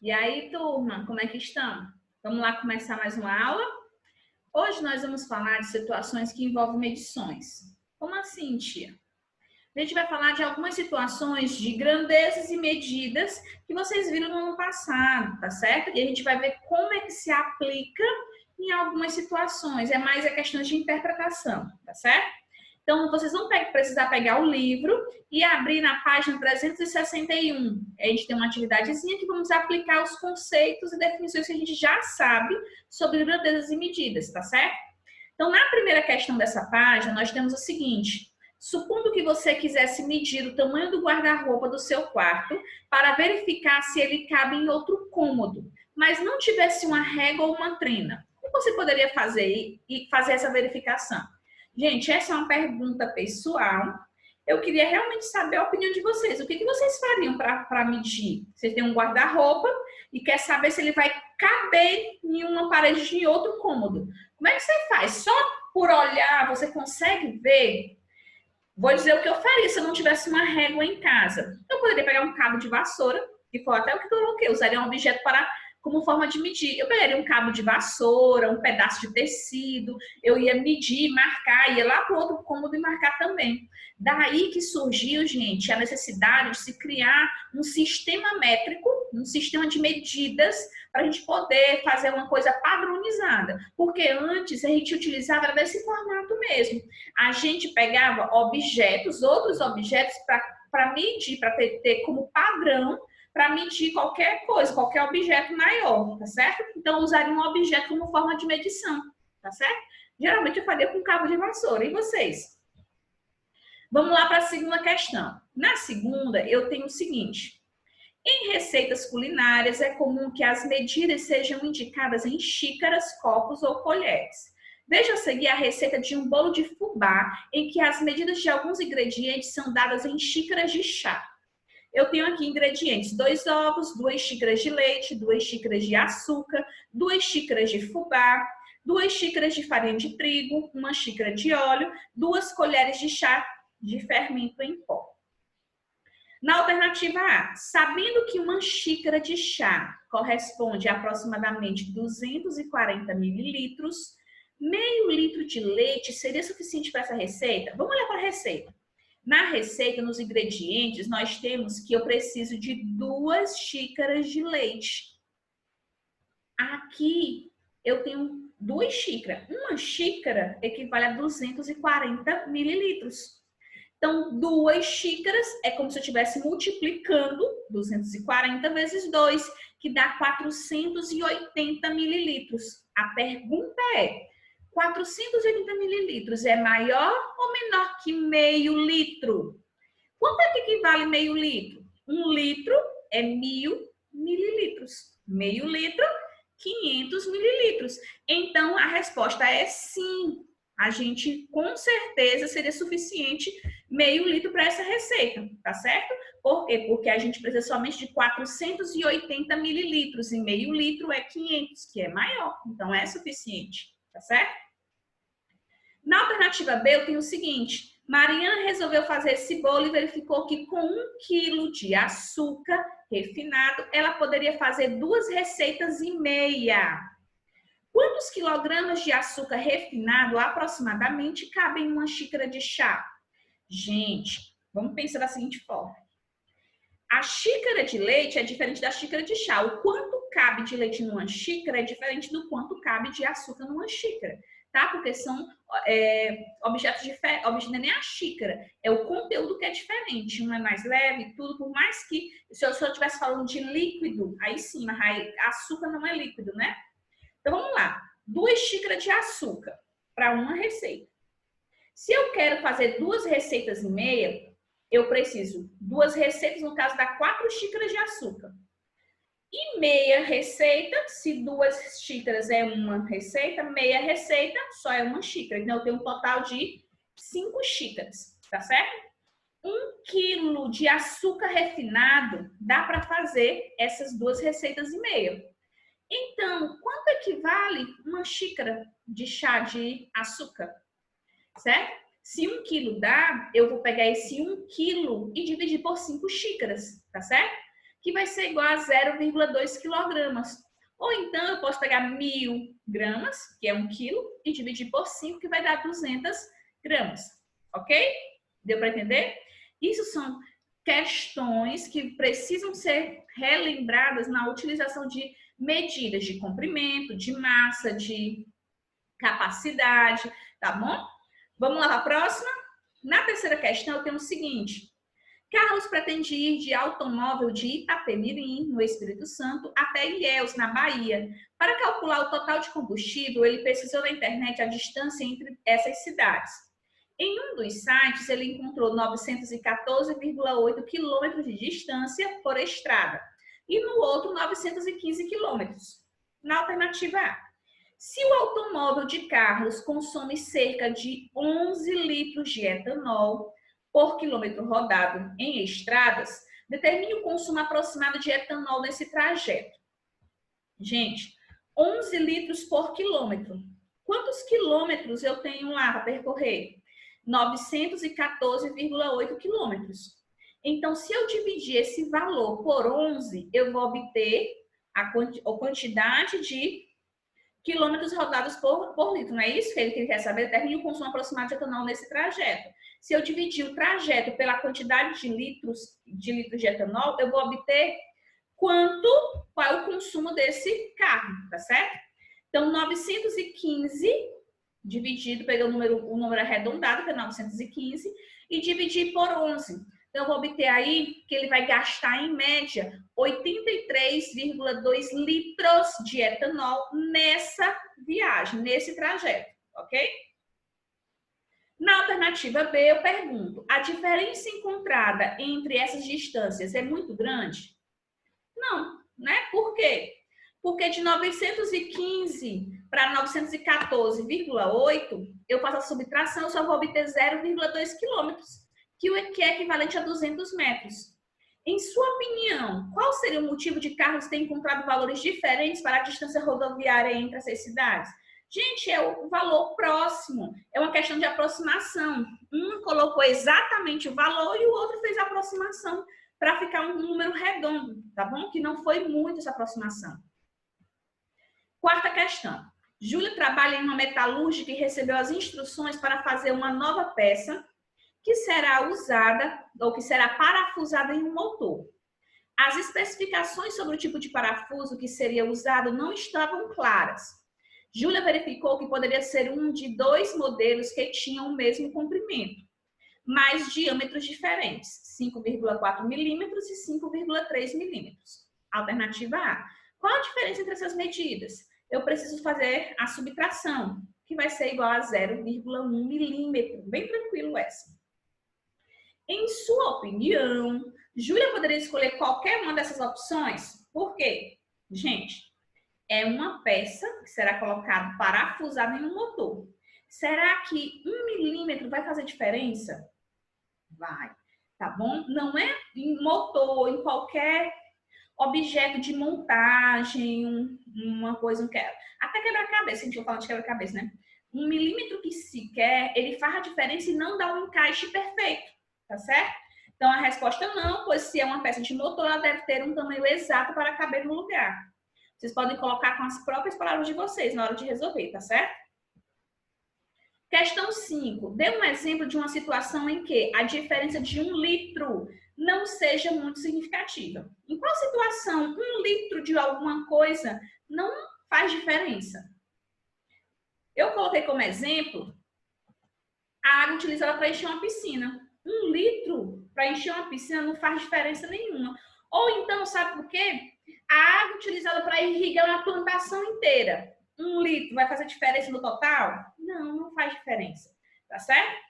E aí, turma, como é que estão? Vamos lá começar mais uma aula? Hoje nós vamos falar de situações que envolvem medições. Como assim, tia? A gente vai falar de algumas situações de grandezas e medidas que vocês viram no ano passado, tá certo? E a gente vai ver como é que se aplica em algumas situações. É mais a questão de interpretação, tá certo? Então, vocês vão precisar pegar o livro e abrir na página 361. A gente tem uma atividadezinha que vamos aplicar os conceitos e definições que a gente já sabe sobre grandezas e medidas, tá certo? Então, na primeira questão dessa página, nós temos o seguinte: supondo que você quisesse medir o tamanho do guarda-roupa do seu quarto para verificar se ele cabe em outro cômodo, mas não tivesse uma régua ou uma trena, o que você poderia fazer e fazer essa verificação? Gente, essa é uma pergunta pessoal. Eu queria realmente saber a opinião de vocês. O que vocês fariam para medir? Você tem um guarda-roupa e quer saber se ele vai caber em uma parede de outro cômodo. Como é que você faz? Só por olhar você consegue ver? Vou dizer o que eu faria se eu não tivesse uma régua em casa. Eu poderia pegar um cabo de vassoura, que foi até o que eu coloquei. Eu usaria um objeto como forma de medir. Eu pegaria um cabo de vassoura, um pedaço de tecido, eu ia medir, marcar, ia lá para o outro cômodo e marcar também. Daí que surgiu, gente, a necessidade de se criar um sistema métrico, um sistema de medidas, para a gente poder fazer uma coisa padronizada. Porque antes a gente utilizava desse formato mesmo. A gente pegava objetos, outros objetos, para medir, para ter como padrão, para medir qualquer coisa, qualquer objeto maior, tá certo? Então, usaria um objeto como forma de medição, tá certo? Geralmente eu faria com cabo de vassoura. E vocês? Vamos lá para a segunda questão. Na segunda, eu tenho o seguinte: em receitas culinárias, é comum que as medidas sejam indicadas em xícaras, copos ou colheres. Veja a seguir a receita de um bolo de fubá, em que as medidas de alguns ingredientes são dadas em xícaras de chá. Eu tenho aqui ingredientes: 2 ovos, 2 xícaras de leite, 2 xícaras de açúcar, 2 xícaras de fubá, 2 xícaras de farinha de trigo, 1 xícara de óleo, 2 colheres de chá de fermento em pó. Na alternativa A, sabendo que 1 xícara de chá corresponde a aproximadamente 240 mililitros, meio litro de leite seria suficiente para essa receita? Vamos olhar para a receita. Na receita, nos ingredientes, nós temos que eu preciso de 2 xícaras de leite. Aqui, eu tenho 2 xícaras. 1 xícara equivale a 240 mililitros. Então, 2 xícaras é como se eu estivesse multiplicando 240 vezes 2, que dá 480 mililitros. A pergunta é: 480 mililitros é maior ou menor que meio litro? Quanto é que equivale meio litro? 1 litro é 1000 mililitros. Meio litro, 500 mililitros. Então, a resposta é sim. A gente, com certeza, seria suficiente meio litro para essa receita, tá certo? Por quê? Porque a gente precisa somente de 480 mililitros e meio litro é 500, que é maior. Então, é suficiente, tá certo? Na alternativa B, eu tenho o seguinte: Mariana resolveu fazer esse bolo e verificou que com 1 quilo de açúcar refinado, ela poderia fazer 2 receitas e meia. Quantos quilogramas de açúcar refinado aproximadamente cabem em 1 xícara de chá? Gente, vamos pensar da seguinte forma: a xícara de leite é diferente da xícara de chá. O quanto cabe de leite numa xícara é diferente do quanto cabe de açúcar numa xícara, tá? Porque são objetos diferentes. Não é nem a xícara, é o conteúdo que é diferente. Um é mais leve, tudo, por mais que, se eu estivesse falando de líquido, aí sim, mas açúcar não é líquido, né? Então, vamos lá. 2 xícaras de açúcar para uma receita. Se eu quero fazer 2 receitas e meia, eu preciso 2 receitas, no caso, dá 4 xícaras de açúcar. E meia receita, se 2 xícaras é uma receita, meia receita só é 1 xícara. Então, eu tenho um total de 5 xícaras, tá certo? 1 quilo de açúcar refinado dá para fazer essas 2 receitas e meia. Então, quanto equivale 1 xícara de chá de açúcar? Certo? Se 1 quilo dá, eu vou pegar esse 1 quilo e dividir por 5 xícaras, tá certo? que vai ser igual a 0,2 quilogramas. Ou então eu posso pegar 1.000 gramas, que é 1 quilo, e dividir por 5, que vai dar 200 gramas. Ok? Deu para entender? Isso são questões que precisam ser relembradas na utilização de medidas de comprimento, de massa, de capacidade, tá bom? Vamos lá para a próxima? Na terceira questão, eu tenho o seguinte. Carlos pretende ir de automóvel de Itapemirim, no Espírito Santo, até Ilhéus, na Bahia. Para calcular o total de combustível, ele pesquisou na internet a distância entre essas cidades. Em um dos sites, ele encontrou 914,8 quilômetros de distância por estrada e no outro 915 quilômetros. Na alternativa A, se o automóvel de Carlos consome cerca de 11 litros de etanol por quilômetro rodado em estradas, determine o consumo aproximado de etanol nesse trajeto. Gente, 11 litros por quilômetro. Quantos quilômetros eu tenho lá para percorrer? 914,8 quilômetros. Então, se eu dividir esse valor por 11, eu vou obter a quantidade de quilômetros rodados por litro. Não é isso que ele quer saber? Determine o consumo aproximado de etanol nesse trajeto. Se eu dividir o trajeto pela quantidade de litros de etanol, eu vou obter qual é o consumo desse carro, tá certo? Então, 915 dividido, peguei o número arredondado, que é 915, e dividir por 11. Então, eu vou obter aí que ele vai gastar, em média, 83,2 litros de etanol nessa viagem, nesse trajeto, ok? Na alternativa B, eu pergunto, a diferença encontrada entre essas distâncias é muito grande? Não, né? Por quê? Porque de 915 para 914,8, eu faço a subtração, eu só vou obter 0,2 quilômetros, que é equivalente a 200 metros. Em sua opinião, qual seria o motivo de Carlos ter encontrado valores diferentes para a distância rodoviária entre essas cidades? Gente, é o valor próximo, é uma questão de aproximação. Um colocou exatamente o valor e o outro fez a aproximação para ficar um número redondo, tá bom? Que não foi muito essa aproximação. Quarta questão. Júlia trabalha em uma metalúrgica e recebeu as instruções para fazer uma nova peça que será usada ou que será parafusada em um motor. As especificações sobre o tipo de parafuso que seria usado não estavam claras. Júlia verificou que poderia ser um de 2 modelos que tinham o mesmo comprimento, mas diâmetros diferentes, 5,4 milímetros e 5,3 milímetros. Alternativa A. Qual a diferença entre essas medidas? Eu preciso fazer a subtração, que vai ser igual a 0,1 milímetro. Bem tranquilo essa. Em sua opinião, Júlia poderia escolher qualquer uma dessas opções? Por quê? Gente, é uma peça que será colocada parafusada em um motor. Será que 1 milímetro vai fazer diferença? Vai, tá bom? Não é em motor, em qualquer objeto de montagem, uma coisa, não quero. Até quebra-cabeça, a gente vai falar de quebra-cabeça, né? 1 milímetro que se quer, ele faz a diferença e não dá um encaixe perfeito, tá certo? Então, a resposta não, pois se é uma peça de motor, ela deve ter um tamanho exato para caber no lugar. Vocês podem colocar com as próprias palavras de vocês na hora de resolver, tá certo? Questão 5. Dê um exemplo de uma situação em que a diferença de 1 litro não seja muito significativa. Em qual situação 1 litro de alguma coisa não faz diferença? Eu coloquei como exemplo a água utilizada para encher uma piscina. 1 litro para encher uma piscina não faz diferença nenhuma. Ou então, sabe por quê? A água utilizada para irrigar uma plantação inteira. 1 litro vai fazer diferença no total? Não, não faz diferença. Tá certo?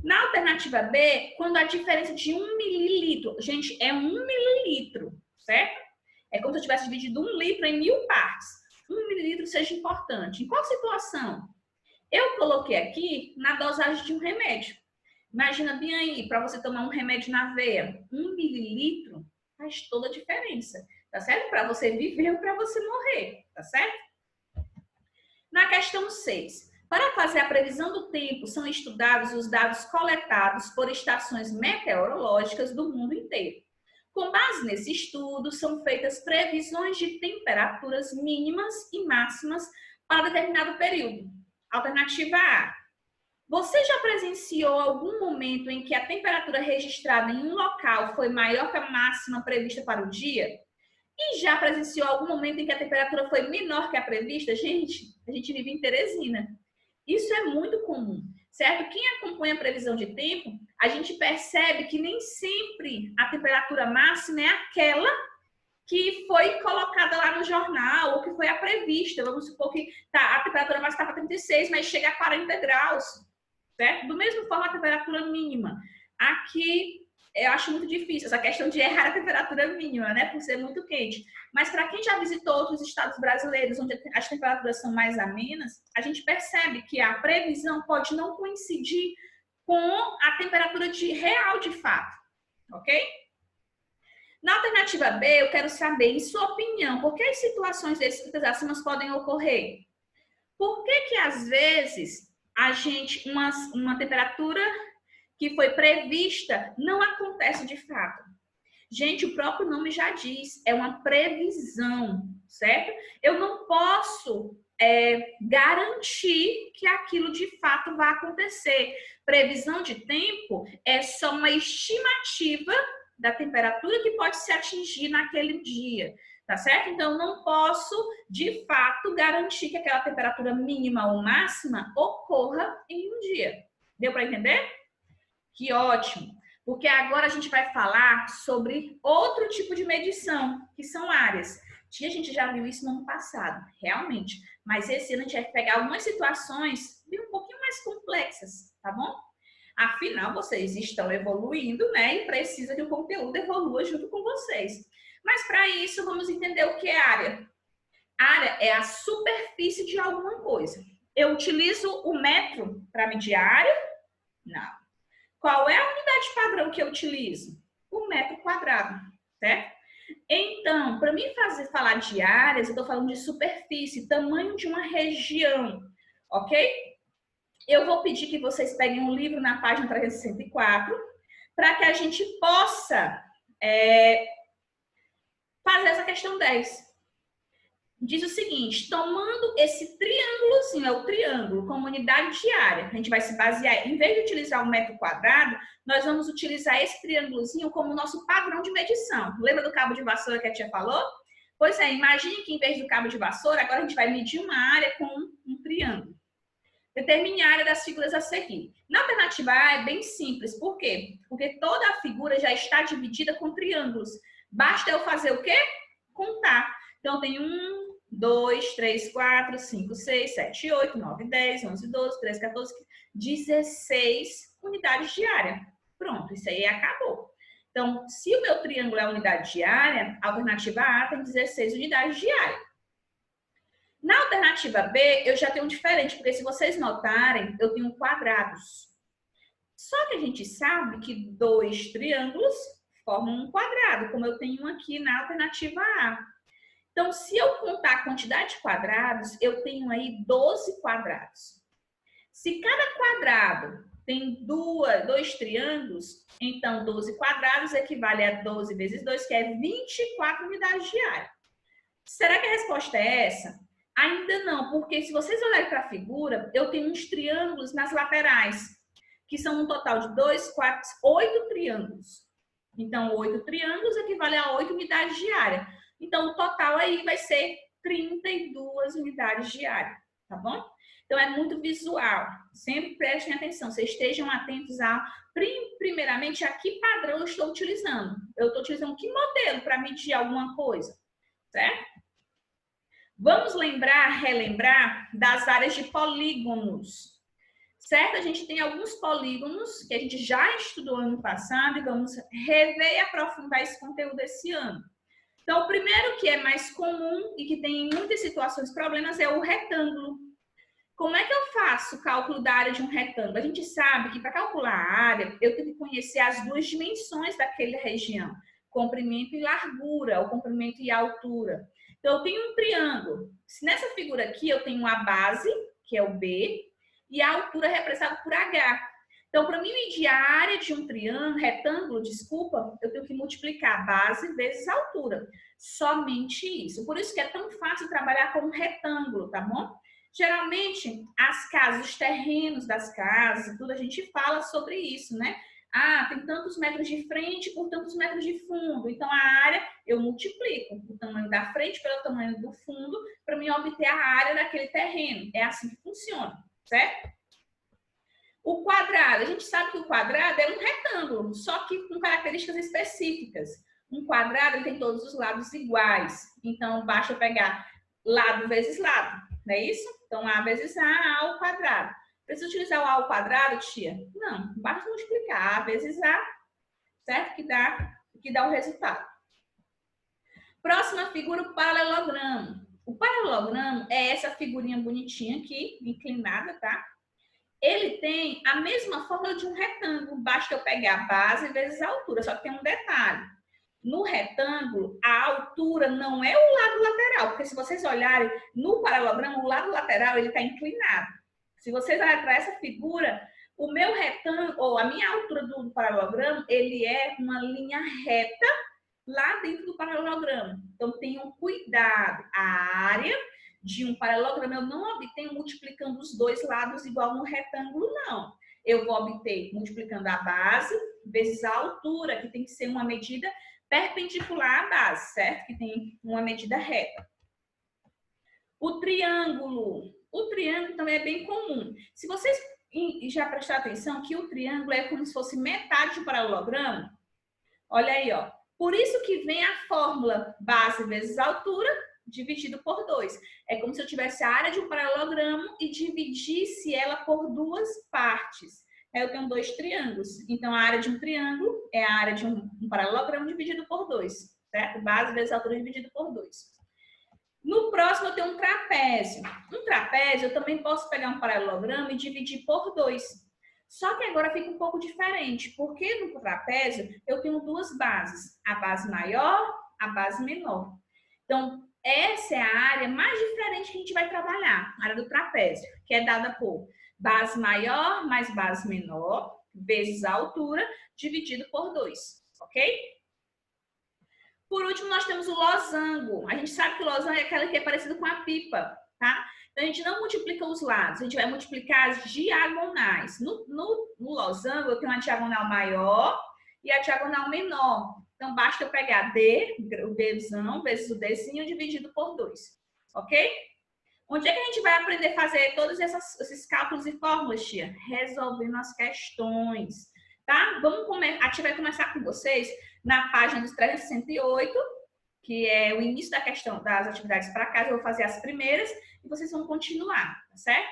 Na alternativa B, quando a diferença de 1 mililitro, gente, é 1 mililitro, certo? É como se eu tivesse dividido 1 litro em 1000 partes. 1 mililitro seja importante. Em qual situação? Eu coloquei aqui na dosagem de um remédio. Imagina bem aí, para você tomar um remédio na veia, 1 mililitro faz toda a diferença, tá certo? Para você viver ou para você morrer, tá certo? Na questão 6, para fazer a previsão do tempo, são estudados os dados coletados por estações meteorológicas do mundo inteiro. Com base nesse estudo, são feitas previsões de temperaturas mínimas e máximas para determinado período. Alternativa A. Você já presenciou algum momento em que a temperatura registrada em um local foi maior que a máxima prevista para o dia? E já presenciou algum momento em que a temperatura foi menor que a prevista? Gente, a gente vive em Teresina. Isso é muito comum, certo? Quem acompanha a previsão de tempo, a gente percebe que nem sempre a temperatura máxima é aquela que foi colocada lá no jornal ou que foi a prevista. Vamos supor que a temperatura máxima está para 36, mas chega a 40 graus, certo? Do mesmo forma, a temperatura mínima. Aqui, eu acho muito difícil essa questão de errar a temperatura mínima, né? Por ser muito quente. Mas para quem já visitou outros estados brasileiros, onde as temperaturas são mais amenas, a gente percebe que a previsão pode não coincidir com a temperatura real de fato, ok? Na alternativa B, eu quero saber, em sua opinião, por que as situações descritas acima podem ocorrer? Por que às vezes, uma temperatura que foi prevista não acontece de fato? Gente, o próprio nome já diz, é uma previsão, certo? Eu não posso garantir que aquilo de fato vai acontecer. Previsão de tempo é só uma estimativa da temperatura que pode se atingir naquele dia, tá certo? Então, eu não posso, de fato, garantir que aquela temperatura mínima ou máxima ocorra em um dia. Deu para entender? Que ótimo! Porque agora a gente vai falar sobre outro tipo de medição, que são áreas. A gente já viu isso no ano passado, realmente. Mas esse ano a gente vai pegar algumas situações um pouquinho mais complexas, tá bom? Afinal, vocês estão evoluindo, né? E precisa que o conteúdo evolua junto com vocês. Mas para isso, vamos entender o que é área. Área é a superfície de alguma coisa. Eu utilizo o metro para medir a área? Não. Qual é a unidade padrão que eu utilizo? O metro quadrado, certo? Então, para mim falar de áreas, eu estou falando de superfície, tamanho de uma região, ok? Eu vou pedir que vocês peguem um livro na página 364 para que a gente possa fazer essa questão 10. Diz o seguinte, tomando esse triângulozinho, é o triângulo, como unidade de área, a gente vai se basear, em vez de utilizar o metro quadrado, nós vamos utilizar esse triângulozinho como nosso padrão de medição. Lembra do cabo de vassoura que a tia falou? Pois é, imagine que em vez do cabo de vassoura, agora a gente vai medir uma área com um triângulo. Determine a área das figuras a seguir. Na alternativa A é bem simples. Por quê? Porque toda a figura já está dividida com triângulos. Basta eu fazer o quê? Contar. Então, tem 1, 2, 3, 4, 5, 6, 7, 8, 9, 10, 11, 12, 13, 14, 16 unidades de área. Pronto, isso aí acabou. Então, se o meu triângulo é a unidade de área, a alternativa A tem 16 unidades de área. Na alternativa B, eu já tenho um diferente, porque se vocês notarem, eu tenho quadrados. Só que a gente sabe que 2 triângulos formam um quadrado, como eu tenho aqui na alternativa A. Então, se eu contar a quantidade de quadrados, eu tenho aí 12 quadrados. Se cada quadrado tem 2 triângulos, então 12 quadrados equivale a 12 vezes 2, que é 24 unidades de área. Será que a resposta é essa? Ainda não, porque se vocês olharem para a figura, eu tenho uns triângulos nas laterais, que são um total de 2, 4, 8 triângulos. Então, 8 triângulos equivale a 8 unidades de área. Então, o total aí vai ser 32 unidades de área, tá bom? Então, é muito visual. Sempre prestem atenção, vocês estejam atentos a, primeiramente, a que padrão eu estou utilizando. Eu estou utilizando que modelo para medir alguma coisa, certo? Vamos relembrar das áreas de polígonos, certo? A gente tem alguns polígonos que a gente já estudou ano passado e vamos rever e aprofundar esse conteúdo esse ano. Então, o primeiro que é mais comum e que tem em muitas situações problemas é o retângulo. Como é que eu faço o cálculo da área de um retângulo? A gente sabe que para calcular a área, eu tenho que conhecer as duas dimensões daquela região, comprimento e largura, ou comprimento e altura. Então, eu tenho um triângulo. Se nessa figura aqui eu tenho a base, que é o B, e a altura representada por H. Então, para mim medir a área de um retângulo, desculpa, eu tenho que multiplicar a base vezes a altura. Somente isso. Por isso que é tão fácil trabalhar com um retângulo, tá bom? Geralmente, as casas, os terrenos das casas, tudo, a gente fala sobre isso, né? Ah, tem tantos metros de frente por tantos metros de fundo. Então, a área, eu multiplico o tamanho da frente pelo tamanho do fundo para mim obter a área daquele terreno. É assim que funciona, certo? O quadrado, a gente sabe que o quadrado é um retângulo, só que com características específicas. Um quadrado tem todos os lados iguais. Então, basta pegar lado vezes lado, não é isso? Então, A vezes A ao quadrado. Precisa utilizar o A ao quadrado, tia? Não, basta multiplicar A vezes A, certo? Que dá o resultado. Próxima figura, o paralelogramo. O paralelogramo é essa figurinha bonitinha aqui, inclinada, tá? Ele tem a mesma forma de um retângulo, basta eu pegar a base vezes a altura, só que tem um detalhe. No retângulo, a altura não é o lado lateral, porque se vocês olharem no paralelogramo, o lado lateral ele está inclinado. Se vocês olharem para essa figura, o meu retângulo, ou a minha altura do paralelogramo, ele é uma linha reta lá dentro do paralelogramo. Então, tenham cuidado. A área de um paralelogramo eu não obtenho multiplicando os dois lados igual no retângulo, não. Eu vou obter multiplicando a base vezes a altura, que tem que ser uma medida perpendicular à base, certo? Que tem uma medida reta. O triângulo. O triângulo também é bem comum. Se vocês já prestaram atenção que o triângulo é como se fosse metade do paralelogramo, olha aí, ó. Por isso que vem a fórmula base vezes altura dividido por 2. É como se eu tivesse a área de um paralelogramo e dividisse ela por duas partes. Aí eu tenho dois triângulos. Então, a área de um triângulo é a área de um paralelogramo dividido por 2, certo? Base vezes altura dividido por 2. No próximo, eu tenho um trapézio. Um trapézio, eu também posso pegar um paralelogramo e dividir por 2. Só que agora fica um pouco diferente, porque no trapézio eu tenho duas bases, a base maior, a base menor. Então, essa é a área mais diferente que a gente vai trabalhar, a área do trapézio, que é dada por base maior mais base menor, vezes a altura, dividido por 2, ok? Por último, nós temos o losango. A gente sabe que o losango é aquela que é parecida com a pipa, tá? Então, a gente não multiplica os lados, a gente vai multiplicar as diagonais. No losango, eu tenho uma diagonal maior e a diagonal menor. Então, basta eu pegar D, o Dzão, vezes o Dzinho, dividido por 2. Ok? Onde é que a gente vai aprender a fazer todos esses cálculos e fórmulas, tia? Resolvendo as questões, tá? A gente vai começar com vocês na página dos 368, que é o início da questão das atividades para casa. Eu vou fazer as primeiras e vocês vão continuar, tá certo?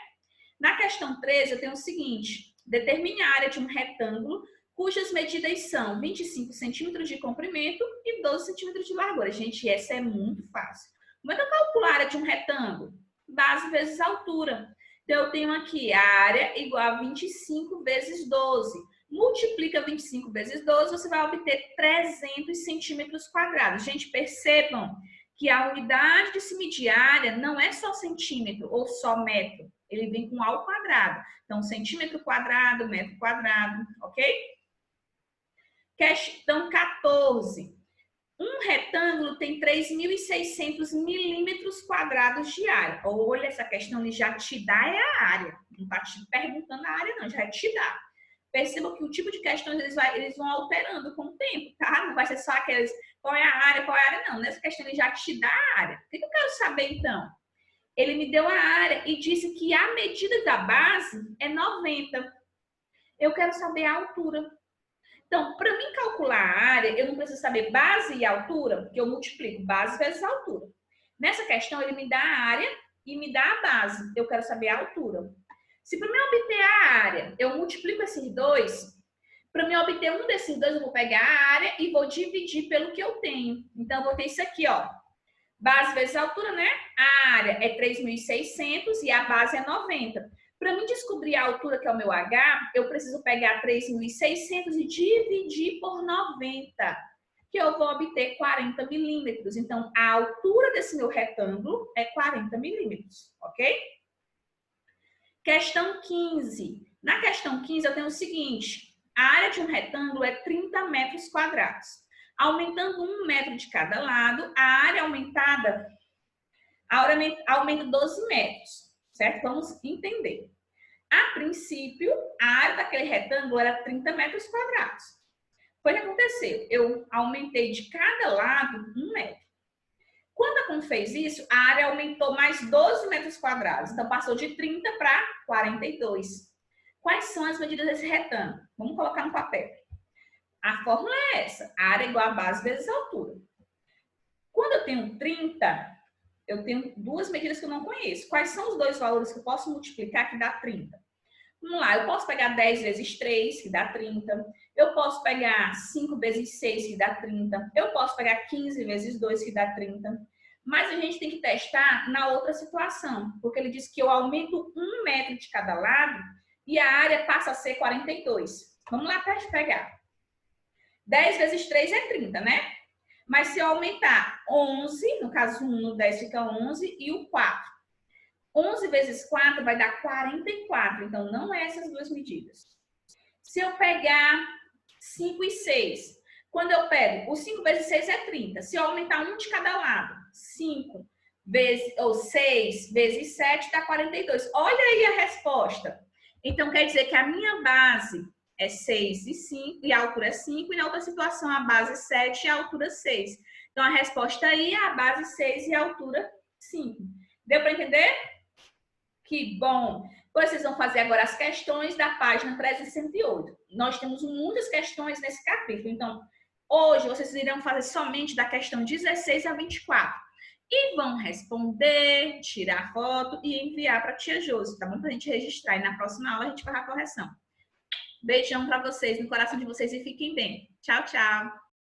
Na questão 13, eu tenho o seguinte: determine a área de um retângulo cujas medidas são 25 centímetros de comprimento e 12 centímetros de largura. Gente, essa é muito fácil. Como é que eu calculo a área de um retângulo? Base vezes altura. Então, eu tenho aqui a área igual a 25 vezes 12. Multiplica 25 vezes 12, você vai obter 300 centímetros quadrados. Gente, percebam que a unidade de se medir área não é só centímetro ou só metro. Ele vem com ao quadrado. Então, centímetro quadrado, metro quadrado, ok? Questão 14. Um retângulo tem 3.600 milímetros quadrados de área. Olha, essa questão ele já te dá a área. Não está te perguntando a área, não, já te dá. Perceba que o tipo de questões eles vão alterando com o tempo, tá? Não vai ser só aqueles qual é a área, não. Nessa questão ele já te dá a área. O que eu quero saber, então? Ele me deu a área e disse que a medida da base é 90. Eu quero saber a altura. Então, para mim calcular a área, eu não preciso saber base e altura, porque eu multiplico base vezes altura. Nessa questão, ele me dá a área e me dá a base. Eu quero saber a altura. Se para mim obter a área, eu multiplico esses dois, para mim obter um desses dois, eu vou pegar a área e vou dividir pelo que eu tenho. Então, eu vou ter isso aqui, ó. Base vezes altura, né? A área é 3.600 e a base é 90. Para mim descobrir a altura, que é o meu H, eu preciso pegar 3.600 e dividir por 90, que eu vou obter 40 milímetros. Então, a altura desse meu retângulo é 40 milímetros, ok? Questão 15. Na questão 15, eu tenho o seguinte: a área de um retângulo é 30 metros quadrados. Aumentando 1 metro de cada lado, a área aumenta 12 metros, certo? Vamos entender. A princípio, a área daquele retângulo era 30 metros quadrados. Foi o que aconteceu? Eu aumentei de cada lado 1 metro. Quando a Conta fez isso, a área aumentou mais 12 metros quadrados. Então, passou de 30 para 42. Quais são as medidas desse retângulo? Vamos colocar no papel. A fórmula é essa. A área é igual a base vezes a altura. Quando eu tenho 30, eu tenho duas medidas que eu não conheço. Quais são os dois valores que eu posso multiplicar que dá 30? Vamos lá, eu posso pegar 10 vezes 3, que dá 30. Eu posso pegar 5 vezes 6, que dá 30. Eu posso pegar 15 vezes 2, que dá 30. Mas a gente tem que testar na outra situação, porque ele diz que eu aumento 1 metro de cada lado e a área passa a ser 42. Vamos lá pegar. 10 vezes 3 é 30, né? Mas se eu aumentar 11, no caso 1 no 10 fica 11 e o 4. 11 vezes 4 vai dar 44, então não é essas duas medidas. Se eu pegar 5 e 6, quando eu pego, o 5 vezes 6 é 30. Se eu aumentar um de cada lado, 5 vezes, ou 6 vezes 7 dá 42. Olha aí a resposta. Então, quer dizer que a minha base é 6 e 5, e a altura é 5, e na outra situação a base é 7 e a altura 6. Então, a resposta aí é a base 6 e a altura 5. Deu para entender? Que bom! Pois vocês vão fazer agora as questões da página 308. Nós temos muitas questões nesse capítulo. Então, hoje vocês irão fazer somente da questão 16 a 24. E vão responder, tirar foto e enviar para a tia Josi, tá bom? Para a gente registrar. E na próxima aula a gente fará a correção. Beijão para vocês, no coração de vocês e fiquem bem. Tchau, tchau!